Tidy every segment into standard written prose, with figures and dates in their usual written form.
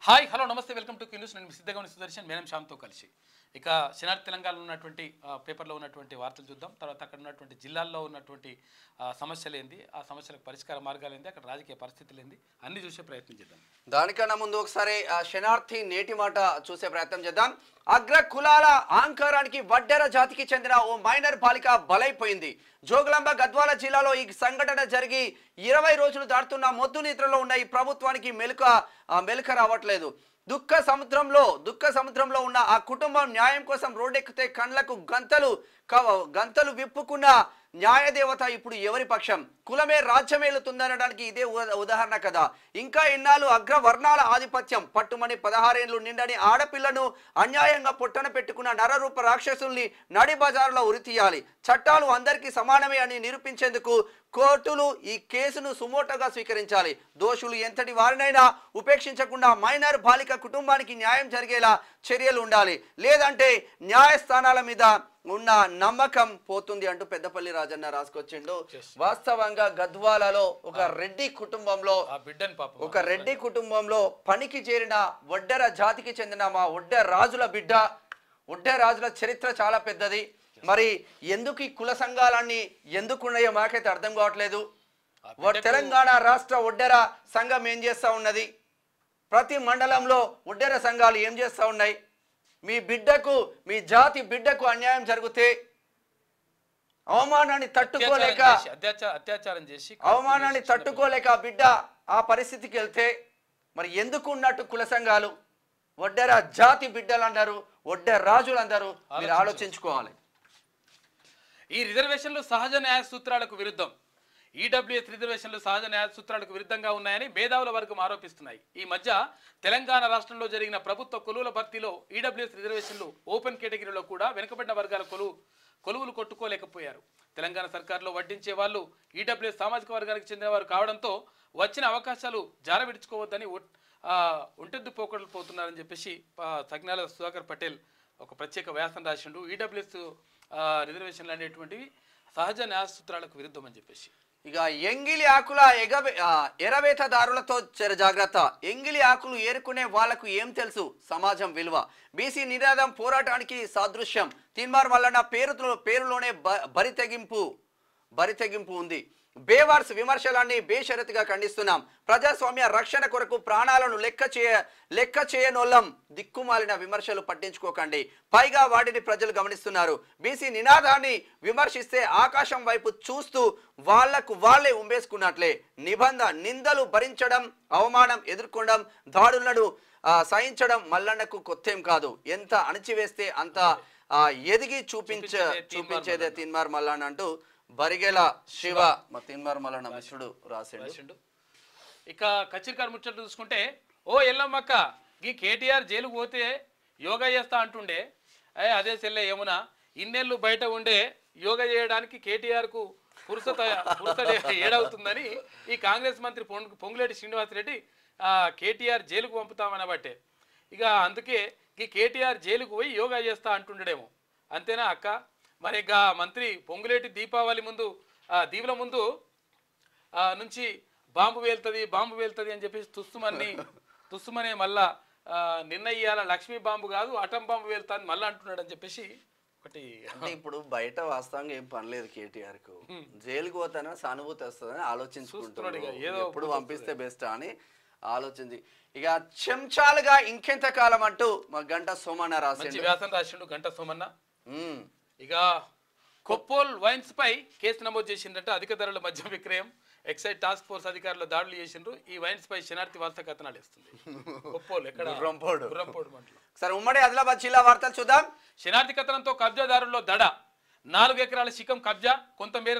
Hi hello నమస్తే welcome to Q news. నేను సిద్ధగౌని సుదర్శన్ మేనం శ్యామ్తో కలిసి ఇక శనార్థి తెలంగాణలో ఉన్నటువంటి పేపర్లో ఉన్నటువంటి వార్తలు చూద్దాం. తర్వాత అక్కడ ఉన్నటువంటి జిల్లాల్లో ఉన్నటువంటి సమస్యలు ఏంది, ఆ సమస్యలకు పరిష్కార మార్గాలు ఏంది, అక్కడ రాజకీయ పరిస్థితులు ఏంది అన్ని చూసే ప్రయత్నం చేద్దాం. దానికన్నా ముందు ఒకసారి శనార్థి నేటి మాట చూసే ప్రయత్నం చేద్దాం. అగ్ర కులాల అహంకారానికి వడ్డెర జాతికి చెందిన ఓ మైనర్ బాలిక బలైపోయింది. జోగులాంబ గద్వాల జిల్లాలో ఈ సంఘటన జరిగి 20 రోజులు దాటుతున్న మొద్దు నిద్రలో ఉన్న ఈ ప్రభుత్వానికి మెలుక రావట్లేదు. దుఃఖ సముద్రంలో ఉన్న ఆ కుటుంబం న్యాయం కోసం రోడ్డెక్కితే కండ్లకు గంతలు విప్పుకున్న న్యాయదేవత ఇప్పుడు ఎవరి పక్షం? కులమే రాజ్యమేలుతుందనడానికి ఇదే ఉదాహరణ కదా. ఇంకా ఎన్నాళ్ళు అగ్రవర్ణాల ఆధిపత్యం? పట్టుమని 16 ఏళ్లు నిండని ఆడపిల్లను అన్యాయంగా పొట్టన పెట్టుకున్న నరరూప రాక్షసుల్ని నడి బజారులో ఉరితీయాలి. చట్టాలు అందరికీ సమానమే అని నిరూపించేందుకు కోర్టులు ఈ కేసును సుమోటోగా స్వీకరించాలి. దోషులు ఎంతటి వారినైనా ఉపేక్షించకుండా మైనర్ బాలిక కుటుంబానికి న్యాయం జరిగేలా చర్యలు ఉండాలి. లేదంటే న్యాయస్థానాల మీద ఉన్న నమ్మకం పోతుంది అంటూ పెద్దపల్లి రాజన్న రాసుకొచ్చిండు. వాస్తవంగా గద్వాలలో ఒక రెడ్డి కుటుంబంలో పనికి చేరిన వడ్డెర జాతికి చెందిన మా ఒడ్డె రాజుల చరిత్ర చాలా పెద్దది. మరి ఎందుకు ఈ కుల సంఘాలన్నీ ఎందుకున్నాయో మాకైతే అర్థం కావట్లేదు. తెలంగాణ రాష్ట్ర ఒడ్డెర సంఘం ఏం చేస్తూ ఉన్నది? ప్రతి మండలంలో ఒడ్డెర సంఘాలు ఏం చేస్తూ ఉన్నాయి? మీ జాతి బిడ్డకు అన్యాయం జరిగితే అవమానాన్ని తట్టుకోలేక బిడ్డ ఆ పరిస్థితికి వెళ్తే మరి ఎందుకు ఉన్నట్టు కుల సంఘాలు? ఒడ్డెర జాతి బిడ్డలు అన్నారు, ఒడ్డెర రాజులు అందరూ. మీరు ఆలోచించుకోవాలి. ఈ రిజర్వేషన్లు సహజ న్యాయ సూత్రాలకు విరుద్ధం. ఈడబ్ల్యూఎస్ రిజర్వేషన్లు సహజ న్యాయ సూత్రాలకు విరుద్ధంగా ఉన్నాయని మేధావుల వర్గం ఆరోపిస్తున్నాయి. ఈ మధ్య తెలంగాణ రాష్ట్రంలో జరిగిన ప్రభుత్వ కొలువుల భర్తీలో ఈడబ్ల్యూఎస్ రిజర్వేషన్లు ఓపెన్ కేటగిరీలో కూడా వెనుకబడిన వర్గాల కొలువులు కొట్టుకోలేకపోయారు. తెలంగాణ సర్కారులో వడ్డించే వాళ్ళు ఈడబ్ల్యూఎస్ సామాజిక వర్గానికి చెందిన వారు కావడంతో వచ్చిన అవకాశాలు జారవిడుచుకోవద్దని ఒంటెద్దు పోకడలు పోతున్నారని చెప్పేసి సజ్ఞాల సుధాకర్ పటేల్ ఒక ప్రత్యేక వ్యాసం రాసిండు. ఈడబ్ల్యూఎస్ రిజర్వేషన్లు అనేటువంటివి సహజ న్యాయ సూత్రాలకు విరుద్ధం అని చెప్పేసి. ఇక ఎంగిలి ఆకుల ఎరవేతదారులతో జాగ్రత్త. ఎంగిలి ఆకులు ఏరుకునే వాళ్లకు ఏం తెలుసు సమాజం విలువ? బీసీ నినాదం పోరాటానికి సాదృశ్యం. తీన్మార్ మల్లన్న పేరులోనే బరితెగింపు ఉంది. బేవార్స్ విమర్శలన్నీ బేషరతుగా ఖండిస్తున్నాం. ప్రజాస్వామ్య రక్షణ కొరకు ప్రాణాలను లెక్క చేయనోళ్ళం. దిక్కుమాలిన విమర్శలు పట్టించుకోకండి. పైగా వాటిని ప్రజలు గమనిస్తున్నారు. బీసీ నినాదాన్ని విమర్శిస్తే ఆకాశం వైపు చూస్తూ వాళ్ళే ఉమ్మేసుకున్నట్లే. నిందలు భరించడం, అవమానం ఎదుర్కొనడం, దాడులను సహించడం మల్లన్నకు కొత్తేం కాదు. ఎంత అణిచివేస్తే అంత ఎదిగి చూపించేదే తీన్మార్ మల్లన్న అంటూ బరిగెల శివ తీన్మార్ మల్లన్న మిశ్రుడు రాసిండు. ఇక కచ్చిరికారు ముచ్చట్లు చూసుకుంటే, ఓ ఎల్లమ్మక్క ఈ కేటీఆర్ జైలుకు పోతే యోగా చేస్తా అంటుండే. అదే సెల్లే యమున ఇన్నేళ్ళు బయట ఉండే యోగా చేయడానికి కేటీఆర్కు పురుసత ఏడవుతుందని ఈ కాంగ్రెస్ మంత్రి పొంగులేటి శ్రీనివాసరెడ్డి కేటీఆర్ జైలుకు పంపుతామనబట్టే ఇక అందుకే ఈ కేటీఆర్ జైలుకు పోయి యోగా చేస్తా అంటుండేమో. అంతేనా అక్క? మరి ఇక మంత్రి పొంగులేటి దీవుల ముందు నుంచి బాంబు వేలుతుంది అని చెప్పేసి తుస్సుమనే మళ్ళా నిర్ణయాల లక్ష్మీ బాంబు కాదు అటం బాంబు వేలుతా అని మళ్ళీ అంటున్నాడు అని చెప్పేసి ఒకటి. అంటే ఇప్పుడు బయట వాస్తవంగా ఏం పనిలేదు కేటీఆర్ కు. జైలుకు పోతానో సానుభూతి వస్తుందని ఆలోచించుకుంటున్నాడు. ఎప్పుడు పంపిస్తే బెస్ట్ అని ఆలోచించి ఇక చెంచాలుగా ఇంకెంత కాలం అంటూ మా గంట సోమన్న రాసిండు. గంట సోమన్న ఇక కొప్పోల్ వైన్స్ పై కేసు నమోదు చేసిందంటే అధిక ధరల మద్యం విక్రయం. ఎక్సైజ్ టాస్క్ ఫోర్స్ అధికారులు దాడులు చేసిండ్రు. ఈ వైన్స్ పై శనార్థి వార్త కథనాలు ఇస్తుంది. కొప్పోల్ ఎక్కడ? గుర్రంపోడు మంటలు. సరే, ఉమ్మడి ఆదిలాబాద్ జిల్లా వార్తలు చూద్దాం. శనార్థి కథనంతో కబ్జాదారుల్లో దడ. 4 ఎకరాల శిఖం కబ్జా, కొంతమేర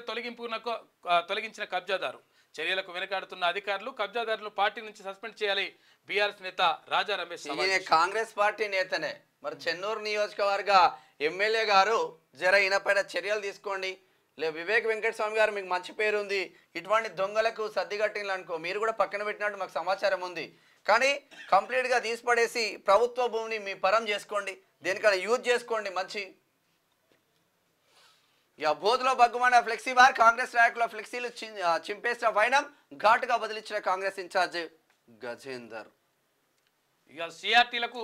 తొలగించిన కబ్జాదారు. చర్యలకు వెనకాడుతున్న అధికారులు కబ్జాదారులు పార్టీ నుంచి సస్పెండ్ చేయాలి. బీఆర్ఎస్ నేత రాజా రమేష్ కాంగ్రెస్ పార్టీ నేతనే. మరి చెన్నూరు నియోజకవర్గ ఎమ్మెల్యే గారు జర ఈయనపైన చర్యలు తీసుకోండి. వివేక్ వెంకటస్వామి గారు మీకు మంచి పేరు ఉంది, ఇటువంటి దొంగలకు సర్దిగట్టిండ్లు అనుకో మీరు కూడా పక్కన పెట్టినట్టు మాకు సమాచారం ఉంది. కానీ కంప్లీట్గా తీసిపడేసి ప్రభుత్వ భూమిని మీ పరం చేసుకోండి, దేనికైనా యూజ్ చేసుకోండి. మంచి ఇక బోధులో బగ్గుమన్న ఫ్లెక్సీ బార్. కాంగ్రెస్ నాయకుల ఫ్లెక్సీలు చింపేసిన వైనం ఘాటుగా బదిలించిన కాంగ్రెస్ ఇన్ఛార్జ్ గజేందర్. ఇక సిఆర్టీలకు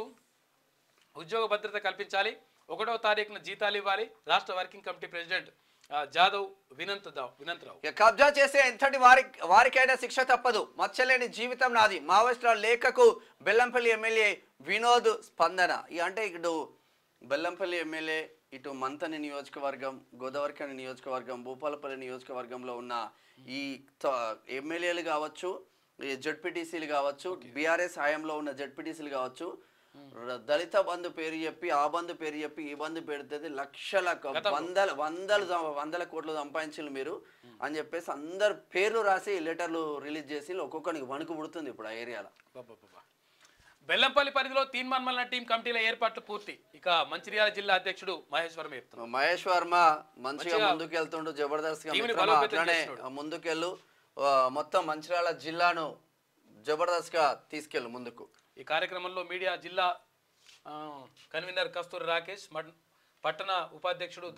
ఉద్యోగ భద్రత కల్పించాలి, 1వ తారీఖున జీతాలు ఇవ్వాలి. రాష్ట్ర వర్కింగ్ కమిటీ ప్రెసిడెంట్ జాదవ్ వినంతరావు. కబ్జా చేసే ఎంతటి వారికైనా శిక్ష తప్పదు, మచ్చలేని జీవితం నాది. మావోయిస్టుల లేఖకు బెల్లంపల్లి ఎమ్మెల్యే వినోద్ స్పందన. అంటే ఇటు బెల్లంపల్లి ఎమ్మెల్యే, ఇటు మంతని నియోజకవర్గం, గోదావరిఖని నియోజకవర్గం, భూపాలపల్లి నియోజకవర్గంలో ఉన్న ఈ ఎమ్మెల్యేలు కావచ్చు, ఈ జెడ్పీటీసీలు కావచ్చు, బీఆర్ఎస్ హయాంలో ఉన్న జెడ్పీటీసీలు కావచ్చు, దళిత బంధు పేరు చెప్పి ఆ బంధు పేరు చెప్పి ఈ బంధు పెడితే లక్షల వందల కోట్లు సంపాదించారు మీరు అని చెప్పేసి అందరు పేర్లు రాసి లెటర్లు రిలీజ్ చేసి ఒక్కొక్కరికి వణుకు పుడుతుంది ఇప్పుడు ఆ ఏరియాలో. బెల్లంపల్లి పరిధిలో తీన్మాన్మల్ల టీం కమిటీల ఏర్పాట్లు పూర్తి. ఇక మంచిర్యాల జిల్లా అధ్యక్షుడు మహేష్ వర్మ చెప్తున్నారు. మహేష్ వర్మ మంచిగా ముందుకెళ్తుండు, జబర్దస్త్ గా ముందుకెళ్ళు, మొత్తం మంచిర్యాల జిల్లాను జబర్దస్త్ గా తీసుకెళ్ళు ముందుకు. ఈ కార్యక్రమంలో మీడియా జిల్లా కన్వీనర్ కస్తూరి రాకేష్, పట్టణ ఉపాధ్యక్షుడు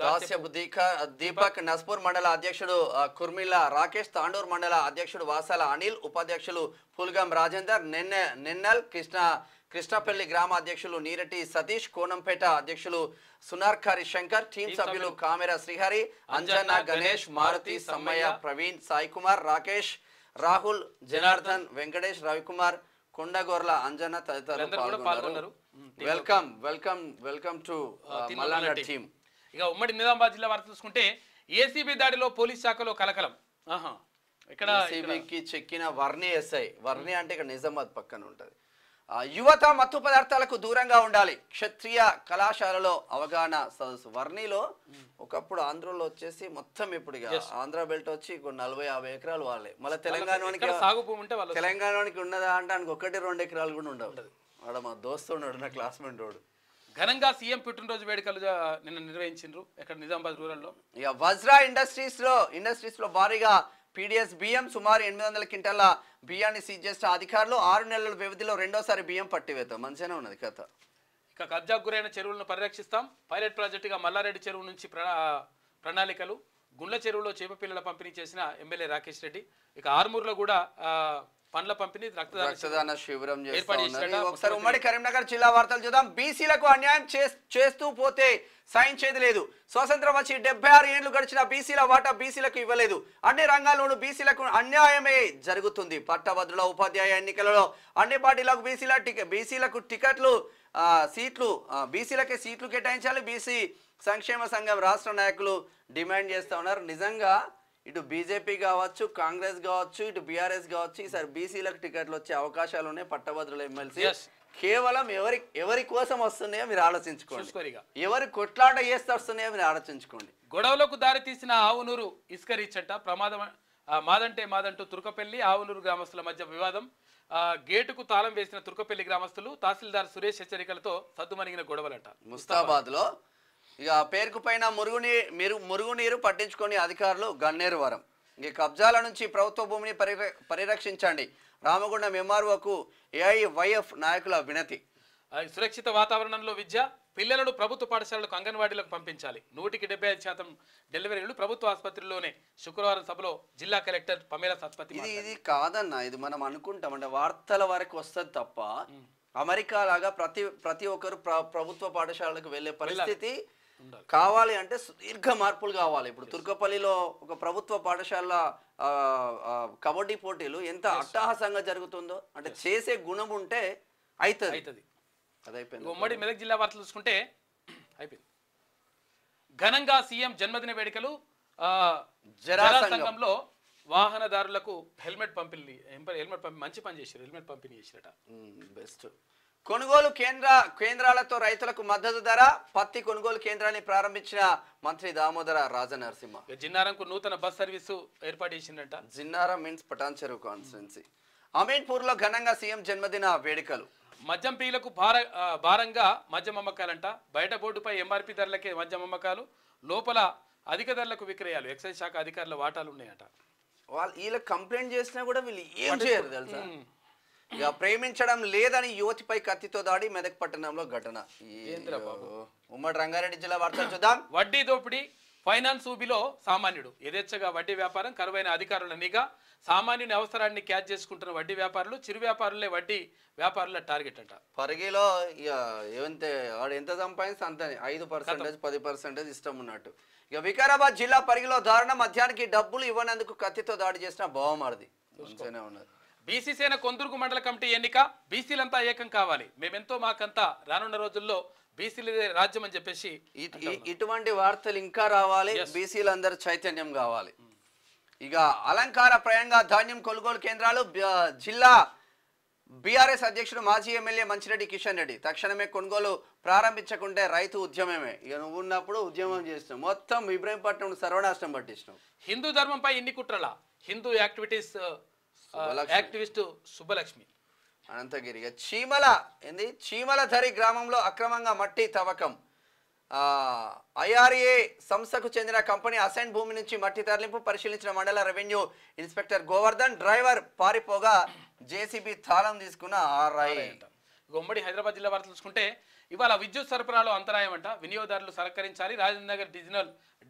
దీపక్, నస్పూర్ మండల అధ్యక్షుడు కుర్మిల్లా రాకేష్, తాండూర్ మండల అధ్యక్షుడు వాసాల అనిల్, ఉపాధ్యక్షులు పుల్గం రాజేందర్, నిన్నల్ కృష్ణపల్లి గ్రామ అధ్యక్షులు నీరటి సతీష్, కోనంపేట అధ్యక్షులు సునార్కారి శంకర్, టీం సభ్యులు కామెర శ్రీహరి, అంజన్న, గణేష్, మారుతి, సమ్మయ్య, ప్రవీణ్, సాయి కుమార్, రాకేష్, రాహుల్, జనార్దన్, వెంకటేష్, రవికుమార్, కొండగోర్ల అంజన తదితరులు పాల్గొన్నారు. Welcome to Mallareddy team. ఇక ఉమ్మడి నిజామాబాద్ జిల్లా వార్త చూసుకుంటే ఏసీబీ దాడిలో పోలీస్ శాఖలో కలకలం. ఇక్కడ ఏసీబీకి చెక్కిన వర్ణి ఎస్ఐ, వర్ణి అంటే ఇక్కడ నిజామాబాద్ పక్కన ఉంటది. యువత మత్తు పదార్థాలకు దూరంగా ఉండాలి, క్షత్రియ కళాశాలలో అవగాహన సదస్సు. వర్ణిలో ఒకప్పుడు ఆంధ్రలో వచ్చేసి మొత్తం ఇప్పుడు ఆంధ్ర బెల్ట్ వచ్చి 40-50 ఎకరాలు వాళ్ళే. మళ్ళీ తెలంగాణకి ఉన్నదా అంటే ఆయనకు 1-2 ఎకరాలు కూడా ఉండవు. వాడు మా దోస్తు ఉన్నాడు, నా క్లాస్మేట్ వాడు. ఘనంగా సీఎం పుట్టినరోజు వేడుకలు నిన్న నిర్వహించారు ఇక్కడ నిజామాబాద్ రూరల్లో. ఇక వజ్రా ఇండస్ట్రీస్ లో భారీగా పీడిఎస్ బియ్యం, సుమారు 800 క్వింటాల బియ్యాన్ని సీజ్ చేసిన అధికారులు. 6 నెలల వ్యవధిలో రెండోసారి బియ్యం పట్టివేత. మంచిగానే ఉన్నది కథ. ఇక కబ్జాకు గురైన చెరువులను పరిరక్షిస్తాం, పైలట్ ప్రాజెక్టుగా మల్లారెడ్డి చెరువు నుంచి ప్రణాళికలు. గుండ్ల చెరువులో చేప పిల్లల పంపిణీ చేసిన ఎమ్మెల్యే రాకేష్ రెడ్డి. ఇక ఆర్మూర్లో కూడా పండ్ల పంపిణీ, రక్తదాన శిబిరం చేస్తారు. ఒకసారి ఉమ్మడి కరీంనగర్ జిల్లా వార్తలు చూద్దాం. బీసీలకు అన్యాయం చేస్తూ పోతే సహించేది లేదు. స్వతంత్రం వచ్చి 76 ఏళ్లు గడిచిన బీసీల వాటా బీసీలకు ఇవ్వలేదు. అన్ని రంగాల్లోనూ బీసీలకు అన్యాయమే జరుగుతుంది. పట్టభద్రుల ఉపాధ్యాయ ఎన్నికలలో అన్ని పార్టీలకు బీసీలకు టికెట్లు, బీసీలకే సీట్లు కేటాయించాలి. బీసీ సంక్షేమ సంఘం రాష్ట్ర నాయకులు డిమాండ్ చేస్తా ఉన్నారు. నిజంగా ఇటు బీజేపీ కావచ్చు, కాంగ్రెస్ కావచ్చు, ఇటు బీఆర్ఎస్ కావచ్చు, ఈసారి బీసీలకు టికెట్లు వచ్చే అవకాశాలు ఉన్నాయి. పట్టభద్రుల ఎమ్మెల్సీ కేవలం ఎవరి కోసం వస్తున్నాయో మీరు ఆలోచించుకోండి, ఎవరి కొట్లాట చేస్తే వస్తున్నాయో మీరు ఆలోచించుకోండి. గొడవలకు దారి తీసిన ఆవునూరు ఇసుక రీచ్ ప్రమాదం. మాదంటూ తుర్కపల్లి ఆవునూరు గ్రామస్తుల మధ్య వివాదం. గేటుకు తాళం వేసిన తుర్కపల్లి గ్రామస్తులు తహసీల్దార్ సురేష్ హెచ్చరికలతో సద్దుమణిగిన గొడవలట. ముస్తాబాద్ లో ఇక పేరుకు పైన మురుగునీరు పట్టించుకొని అధికారులు గన్నేరు వరం. ఇక కబ్జాల నుంచి ప్రభుత్వ భూమిని పరిరక్షించండి. రామగుండం ఎంఆర్ఓకు ఏఐవైఎఫ్ నాయకుల వినతి. సురక్షిత వాతావరణంలో విద్య, పిల్లలను ప్రభుత్వ పాఠశాలలకు అంగన్వాడీలకు పంపించాలి. 100% డెలివరీలు ప్రభుత్వ ఆసుపత్రిలోనే. శుక్రవారం సభలో జిల్లా కలెక్టర్ పమేలా సత్పతి. ఇది కాదన్నా, ఇది మనం అనుకుంటాం అంటే వార్తల వరకు వస్తుంది తప్ప అమెరికా లాగా ప్రతి ఒక్కరు ప్రభుత్వ పాఠశాలకు వెళ్లే పరిస్థితి కావాలి అంటే సుదీర్ఘ మార్పులు కావాలి. ఇప్పుడు తుర్కపల్లిలో ఒక ప్రభుత్వ పాఠశాల కబడ్డీ పోటీలు ఎంత అట్టహాసంగా జరుగుతుందో అంటే చేసే గుణం ఉంటే అవుతుంది. అదైపోయింది. ఉమ్మడి మెదక్ జిల్లా వార్తలు చూసుకుంటే అయిపోయింది. ఘనంగా సీఎం జన్మదిన వేడుకలు. జరాసంఘంలో వాహనదారులకు హెల్మెట్ పంపిణీ మంచి పని చేశారు. హెల్మెట్ పంపిణీ చేసిరట. బెస్ట్. కొనుగోలు కేంద్రాలతో రైతులకు మద్దతు ధర. పత్తి కొనుగోలు కేంద్రాన్ని ప్రారంభించిన మంత్రి దామోదర రాజనరసింహ. జిన్నారంకు నూతన బస్ సర్వీసు ఏర్పాటు చేసిందట. జిన్నారం మీన్స్ పటాన్ చెరువు కాన్స్టిట్యున్సీ. అమీన్పూర్ లో ఘనంగా సీఎం జన్మదిన వేడుకలు. మద్యం పీలకు భారంగా మద్యం అమ్మకాలంట. బయట బోర్డుపై ఎంఆర్పీ ధరలకే మద్యం అమ్మకాలు, లోపల అధిక ధరలకు విక్రయాలు. ఎక్సైజ్ శాఖ అధికారుల వాటాలు ఉన్నాయట. వీళ్ళకి కంప్లైంట్ చేసినా కూడా వీళ్ళు ఏం చేయరు తెలుసా. ఇక ప్రేమించడం లేదని యువతిపై కత్తితో దాడి. మెదక్ పట్టణంలో ఘటన. ఉమ్మడి రంగారెడ్డి జిల్లా వార్తలు చూద్దాం. వడ్డీ దోపిడీ, ఫైనాన్స్ ఊబిలో సామాన్యుడు యథేచ్ఛగా వడ్డీ వ్యాపారం, కరువైన అధికారుల నిఘా, సామాన్యుని అవసరాన్ని క్యాచ్ చేసుకుంటున్న వడ్డీ వ్యాపారులు, చిరు వ్యాపారులే వడ్డీ వ్యాపారుల టార్గెట్ అంట. పరిగిలో ఇక ఏమంతే వాడు ఎంత సంపాదిస్తే అంత 5% 10% ఇష్టం ఉన్నట్టు. ఇక వికారాబాద్ జిల్లా పరిగిలో దారుణ మద్యానికి డబ్బులు ఇవ్వనందుకు కత్తితో దాడి చేసిన బావమరిది మంచిగానే ఉన్నది. బీసీ సేన కొందుర్గు మండల కమిటీ ఎన్నిక, బీసీలంతా ఏకం కావాలి, మేమెంతో మాకంతా, రానున్న రోజుల్లో బీసీలదే రాజ్యం అని చెప్పేసి ఇటువంటి వార్తలు ఇంకా రావాలి, బీసీలందరూ చైతన్యం కావాలి. ఇక అలంకారప్రాయంగా ధాన్యం కొనుగోలు కేంద్రాలు, జిల్లా బీఆర్ఎస్ అధ్యక్షుడు మాజీ ఎమ్మెల్యే మంచిరెడ్డి కిషన్ రెడ్డి తక్షణమే కొనుగోలు ప్రారంభించకుంటే రైతు ఉద్యమమే. ఇక నువ్వు ఉన్నప్పుడు ఉద్యమం చేసినావు, మొత్తం ఇబ్రహీంపట్నం సర్వనాశనం పట్టించినావు. హిందూ ధర్మంపై ఇన్ని కుట్రల, హిందూ యాక్టివిస్ట్ సుబ్బలక్ష్మి అనంతగిరి. చీమల ధరి గ్రామంలో అక్రమంగా మట్టి తవ్వకం. ఐఆర్ఏ సంస్థకు చెందిన కంపెనీ అసైన్ భూమి నుంచి మట్టి తరలింపు పరిశీలించిన మండల రెవెన్యూ ఇన్స్పెక్టర్ గోవర్ధన్, డ్రైవర్ పారిపోగా జేసీబీ తాళం తీసుకున్న ఆర్ఐ. ఉమ్మడి హైదరాబాద్ జిల్లా వార్తలు చూసుకుంటే ఇవాళ విద్యుత్ సరఫరాలో అంతరాయం అంట, వినియోగదారులు సహకరించాలి, రాజేంద్ర నగర్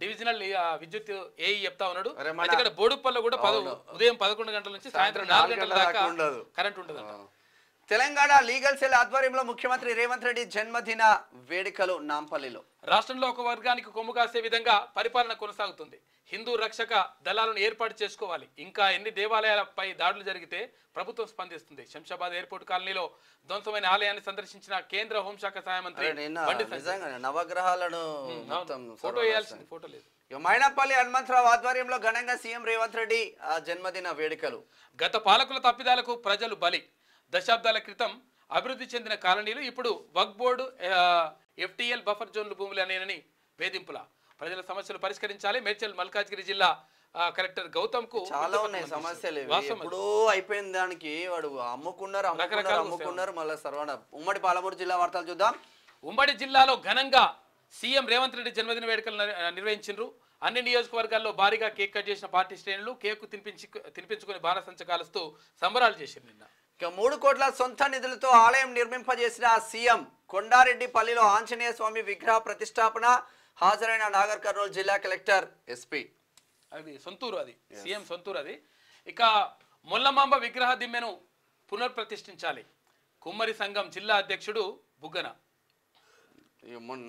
డివిజనల్ విద్యుత్ ఏఈ చెప్తా ఉన్నాడు. ఇక్కడ బోడుప్పల్లో కూడా ఉదయం 11 గంటల నుంచి సాయంత్రం 4 గంటల దాకా కరెంట్ ఉండదు. తెలంగాణ లీగల్ సెల్ ఆధ్వర్యంలో ముఖ్యమంత్రి రేవంత్ రెడ్డి జన్మదిన వేడుకలు నాంపల్లిలో. రాష్ట్రంలో ఒక వర్గానికి కొమ్ము కాసే విధంగా పరిపాలన కొనసాగుతుంది. హిందూ రక్షక దళాలను ఏర్పాటు చేసుకోవాలి. ఇంకా ఎన్ని దేవాలయాలపై దాడులు జరిగితే ప్రభుత్వం స్పందిస్తుంది. శంషాబాద్ ఎయిర్పోర్ట్ కాలనీలో ధ్వంసమైన ఆలయాన్ని సందర్శించిన కేంద్ర హోంశాఖ సహాయ మంత్రి నవగ్రహాలను ఫోటో వేయాల్సింది, ఫోటో లేదు. మైనపల్లి హనుమంతరావు ఆధ్వర్యంలో ఘనంగా సీఎం రేవంత్ రెడ్డి జన్మదిన వేడుకలు. గత పాలకుల తప్పిదాలకు ప్రజలు బలి. దశాబ్దాల క్రితం అభివృద్ధి చెందిన కాలనీలు ఇప్పుడు వక్ఫ్ బోర్డు FTL బఫర్ జోన్లు భూములు అనేనని వేధింపుల. ప్రజల సమస్యలు పరిష్కరించాలి. మేడ్చల్ మల్కాజ్గిరి జిల్లా కలెక్టర్ గౌతమ్ కు చాలా ఉన్నాయి సమస్యలు. ఎప్పుడూ అయిపోయిన దానికి వాడు అమ్ముకున్నారు మళ్ళీ సర్వన. ఉమ్మడి పాలమూరు జిల్లా వార్తలు చూద్దాం. ఉమ్మడి జిల్లాలో ఘనంగా సీఎం రేవంత్ రెడ్డి జన్మదిన వేడుకలు నిర్వహించారు. అన్ని నియోజకవర్గాల్లో భారీగా కేక్ కట్ చేసిన పార్టీ శ్రేణులు కేకు తినిపించుకుని బాణసంచ కాలుస్తూ సంబరాలు చేశారు. నిన్న ఇక 3 కోట్ల సొంత నిధులతో ఆలయం నిర్మింపజేసిన సీఎం. కొండారెడ్డిపల్లిలో ఆంజనేయ స్వామి విగ్రహ ప్రతిష్టాపన. హాజరైన నాగర్ కర్నూలు జిల్లా కలెక్టర్ ఎస్పీ. అది సొంతూరు, అది సీఎం సొంతూరు అది. ఇక మొల్లమాంబ విగ్రహ దిమ్మెను పునర్ప్రతిష్ఠించాలి. కుమ్మరి సంఘం జిల్లా అధ్యక్షుడు బుగ్గన.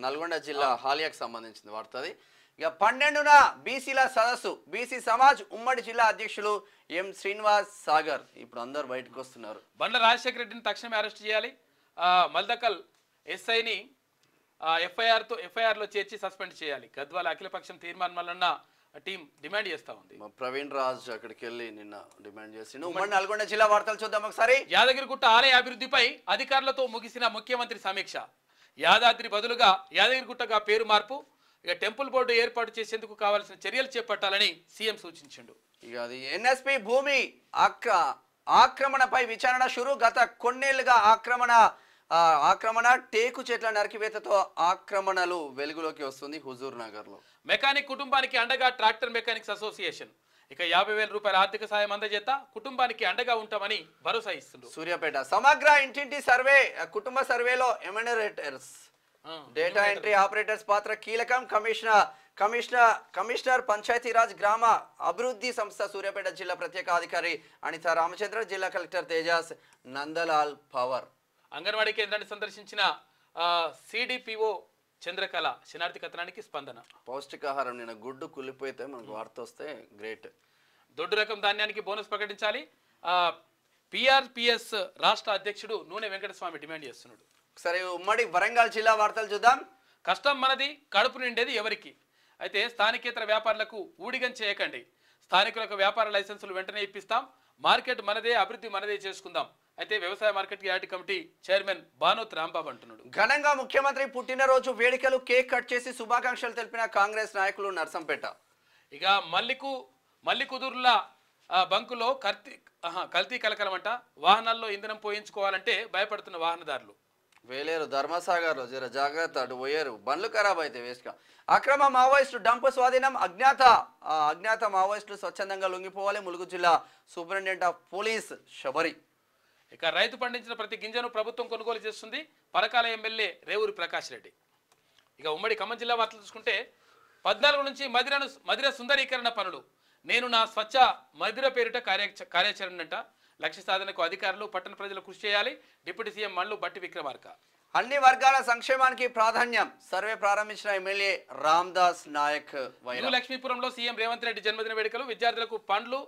నల్గొండ జిల్లా హాలియాకు సంబంధించిన వార్తది. ఇక 12న బీసీల సదస్సు. బీసీ సమాజ్ ఉమ్మడి జిల్లా అధ్యక్షులు ఎం శ్రీనివాస్ సాగర్. ఇప్పుడు అందరు బయటకు వస్తున్నారు. బండ్ల రాజశేఖర రెడ్డిని తక్షణమే అరెస్ట్ చేయాలి. మల్దకల్ ఎస్ఐని ఎఫ్ఐఆర్లో చేర్చి సస్పెండ్ చేయాలి. గద్వాల అఖిలపక్షం తీర్మానం వలన టీం డిమాండ్ చేస్తా ఉంది. ప్రవీణ్ రాజ్ అక్కడికి వెళ్ళి నిన్న డిమాండ్ చేసి. ఉమ్మడి నల్గొండ జిల్లా వార్తలు చూద్దాం ఒకసారి. యాదగిరిగుట్ట ఆలయ అభివృద్ధిపై అధికారులతో ముగిసిన ముఖ్యమంత్రి సమీక్ష. యాదాద్రి బదులుగా యాదగిరిగుట్టగా పేరు మార్పు. ఇక టెంపుల్ బోర్డు ఏర్పాటు చేసేందుకు కావాల్సిన చర్యలు చేపట్టాలని సీఎం సూచించిండు. ఇక అది ఎన్ఎస్పి భూమి ఆక్రమణపై విచారణ షురు. గత కొన్నేళ్లుగా ఆక్రమణ టేకు చెట్ల నరికివేతతో ఆక్రమణలు వెలుగులోకి వస్తుంది హుజూర్ నగర్ లో. మెకానిక్ కుటుంబానికి అండగా ట్రాక్టర్ మెకానిక్స్ అసోసియేషన్. ఇక 50,000 రూపాయల ఆర్థిక సాయం అందజేత కుటుంబానికి అండగా ఉంటామని భరోసా ఇస్తుంది. సూర్యాపేట సమగ్ర ఇంటింటి సర్వే కుటుంబ సర్వేలో ఎమ్యూనరేటర్స్ డేటా ఎంట్రీ ఆపరేటర్స్ పాత్ర కీలకం. కమిషనర్ పంచాయతీరాజ్ గ్రామ అభివృద్ధి సంస్థ సూర్యాపేట జిల్లా ప్రత్యేక అధికారి అనిత రామచంద్ర, జిల్లా కలెక్టర్ తేజాస్ నందలాల్ పవర్. అంగన్వాడీ కేంద్రాన్ని సందర్శించిన సిడిపిఓ చంద్రకళ శనార్థి కథనానికి స్పందన. పౌష్టికాహారం నిన్న గుడ్డు కుళ్ళిపోతే మనకు వార్త వస్తే గ్రేట్. దొడ్డు రకం ధాన్యానికి బోనస్ ప్రకటించాలి. పిఆర్పిఎస్ రాష్ట్ర అధ్యక్షుడు నూనె వెంకటస్వామి డిమాండ్ చేస్తున్నాడు. సరే ఉమ్మడి వరంగల్ జిల్లా వార్తలు చూద్దాం. కష్టం మనది, కడుపు నిండేది ఎవరికి? అయితే స్థానికేతర వ్యాపారులకు ఊడిగం చేయకండి. స్థానికులకు వ్యాపార లైసెన్సులు వెంటనే ఇప్పిస్తాం. మార్కెట్ మనదే, అభివృద్ధి మనదే చేసుకుందాం. అయితే వ్యవసాయ market yard committee chairman Banoth Rambabu అంటున్నాడు. ఘనంగా ముఖ్యమంత్రి పుట్టినరోజు వేడుకలు కేక్ కట్ చేసి శుభాకాంక్షలు తెలిపిన కాంగ్రెస్ నాయకులు నర్సంపేట. ఇక మల్లికుదుర్ల బంకులో కల్తీ కలకలమంట. వాహనాల్లో ఇంధనం పోయించుకోవాలంటే భయపడుతున్న వాహనదారులు. వేలేరు ధర్మసాగర్లో జర జాగ్రత్త, అటు పోయారు బండ్లు ఖరాబ్ అయితే వేసుక. అక్రమ మావోయిస్టు డంపు స్వాధీనం. అజ్ఞాత మావోయిస్టులు స్వచ్ఛందంగా లొంగిపోవాలి. ములుగు జిల్లా సూపరింటెండెంట్ ఆఫ్ పోలీస్ శబరి. ఇక రైతు పండించిన ప్రతి గింజను ప్రభుత్వం కొనుగోలు చేస్తుంది. పరకాల ఎమ్మెల్యే రేవూరి ప్రకాష్ రెడ్డి. ఇక ఉమ్మడి ఖమ్మం జిల్లా వార్తలు చూసుకుంటే 14 నుంచి మదిర సుందరీకరణ పనులు. నేను నా స్వచ్ఛ మదిర పేరిట కార్యాచరణ అంట. లక్ష్య సాధనకు అధికారులు పట్టణ ప్రజలు కృషి చేయాలి. డిప్యూటీ సీఎం మల్లు బట్టి విక్రమార్క. అన్ని వర్గాల సంక్షేమానికి ప్రాధాన్యం. సర్వే ప్రారంభించిన ఎమ్మెల్యే రామ్దాస్ నాయక్. న్యూ లక్ష్మీపురంలో సీఎం రేవంత్ రెడ్డి జన్మదిన వేడుకలు. విద్యార్థులకు పండ్లు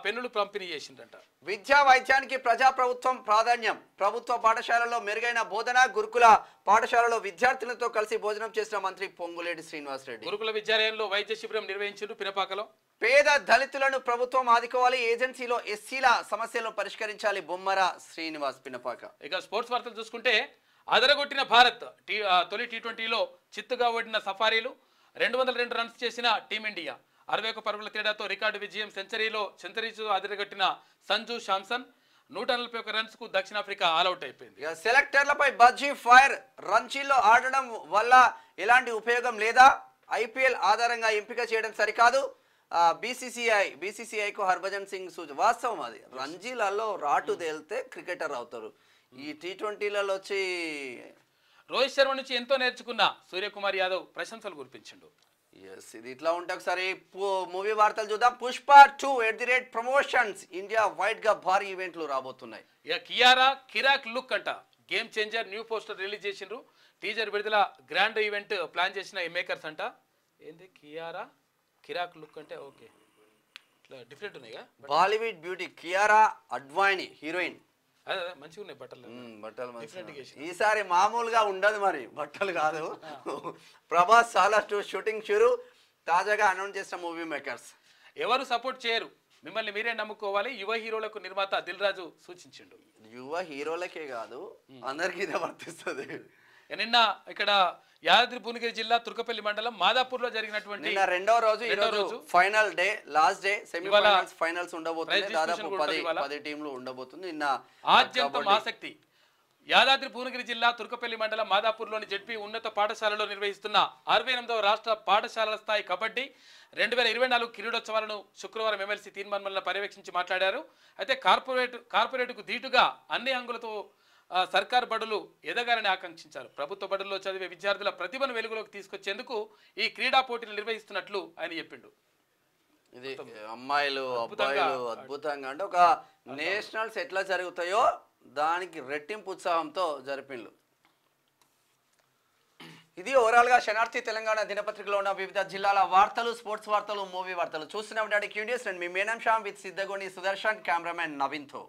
పెన్నులు పంపిణీ చేసిందంట. విద్యా వైద్యానికి ప్రజాప్రభుత్వం ప్రాధాన్యం. ప్రభుత్వ పాఠశాలలో మెరుగైన బోధన. గురుకుల పాఠశాలలో విద్యార్థులతో కలిసి భోజనం చేసిన మంత్రి పొంగులేటి శ్రీనివాసరెడ్డి. గురుకుల విద్యాలయంలో వైద్య శిబిరం నిర్వహించారు పినపాకలో. పేద దళితులను ప్రభుత్వం ఆదుకోవాలి. ఏజెన్సీలో ఎస్సీల సమస్యలను పరిష్కరించాలి. బొమ్మర శ్రీనివాస్ పినపాక. ఇక స్పోర్ట్స్ వార్తలు చూసుకుంటే అదరగొట్టిన భారత్. తొలి టీ20లో చిత్తుగా ఓడిన సఫారీలు. 202 రన్స్ చేసిన టీమిండియా. 61 పరుగుల తేడాతో రికార్డు విజయం. సెంచరీతో అదరగొట్టిన సంజు శాంసన్. 141 రన్స్ కు దక్షిణాఫ్రికా ఆల్అౌట్ అయిపోయింది. సెలెక్టర్లపై బజ్జీ ఫైర్. రంచీల్లో ఆడడం వల్ల ఎలాంటి ఉపయోగం లేదా? ఐపీఎల్ ఆధారంగా ఎంపిక చేయడం సరికాదు. బీసీసీఐకు హర్భజన్ సింగ్ సూచన. వాస్తవం అది. రంజీలలో రాటు తేలితే క్రికెటర్ అవుతారు. ఈ టీ20లలో వచ్చి రోహిత్ శర్మ నుంచి ఎంతో నేర్చుకున్న సూర్యకుమార్ యాదవ్ ప్రశంసలు కురిపించిండు. ఇది ఇట్లా ఉంటే ఒకసారి మూవీ వార్తలు చూద్దాం. పుష్ప 2 ప్రమోషన్స్. ఇండియా వైడ్ గా భారీ ఈవెంట్లు రాబోతున్నాయి. ఇక కియారా కిరాక్ లుక్ అంట. Game changer new poster release చేసిండ్రు. టీజర్ విడుదల. గ్రాండ్ ఈవెంట్ ప్లాన్ చేసిన ఈ మేకర్స్ అంట. ఏంది కియారా కిరాక్ లుక్ అంటే? ఓకే, ఇట్లా డిఫరెంట్ ఉన్నాయి. Bollywood beauty Kiara Advani heroine. అదే మంచిగా ఉన్నాయి బట్టలు. ఈసారి మామూలుగా ఉండదు మరి, బట్టలు కాదు. ప్రభాస్ చాలా షూటింగ్ షురు. తాజాగా అనౌన్స్ చేసిన మూవీ మేకర్స్. ఎవరు సపోర్ట్ చేయరు, మిమ్మల్ని మీరే నమ్ముకోవాలి. యువ హీరోలకు నిర్మాత దిల్ రాజు సూచించిండు. యువ హీరోలకే కాదు, అందరికీ ఇదే వర్తిస్తుంది. నిన్న ఇక్కడ యాదాద్రి భువనగిరి జిల్లా తుర్కపల్లి మండలం మాదాపూర్ లో జరిగినటువంటి రెండవ రోజు final day, last day. Semifinals finals ఉండబోతుంది. దాదాపు 10 టీంలు ఉండబోతుంది. నిన్న ఆద్యంతం ఆసక్తి. యాదాద్రి భువనగిరి జిల్లా తుర్కపల్లి మండలం మాదాపూర్లోని జెడ్పీ ఉన్నత పాఠశాలలో నిర్వహిస్తున్న 68వ రాష్ట్ర పాఠశాలల స్థాయి కబడ్డీ 2024 కిరీటోత్సవాలను శుక్రవారం ఎమ్మెల్సీ తీర్మానం పర్యవేక్షించి మాట్లాడారు. అయితే కార్పొరేట్కు ధీటుగా అన్ని హంగులతో సర్కార్ బడులు ఎదగాలని ఆకాంక్షించారు. ప్రభుత్వ బడుల్లో చదివే విద్యార్థుల ప్రతిభను వెలుగులోకి తీసుకొచ్చేందుకు ఈ క్రీడా పోటీలు నిర్వహిస్తున్నట్లు ఆయన చెప్పిండు. ఇది అమ్మాయిలు అబ్బాయిలు అద్భుతంగా, అంటే ఒక నేషనల్స్ ఎట్లా జరుగుతాయో దానికి రెట్టింపు ఉత్సాహంతో జరిపిండ్లు. ఇది ఓవరాల్ గా శనార్థి తెలంగాణ దినపత్రికలో ఉన్న వివిధ జిల్లాల వార్తలు, స్పోర్ట్స్ వార్తలు, మూవీ వార్తలు చూస్తున్నాం. డాడీ క్యూడియస్ అండ్ మీ మేనం శ్యామ్ విత్ సిద్ధగోని సుదర్శన్, కెమెరామెన్ నవీన్ తో.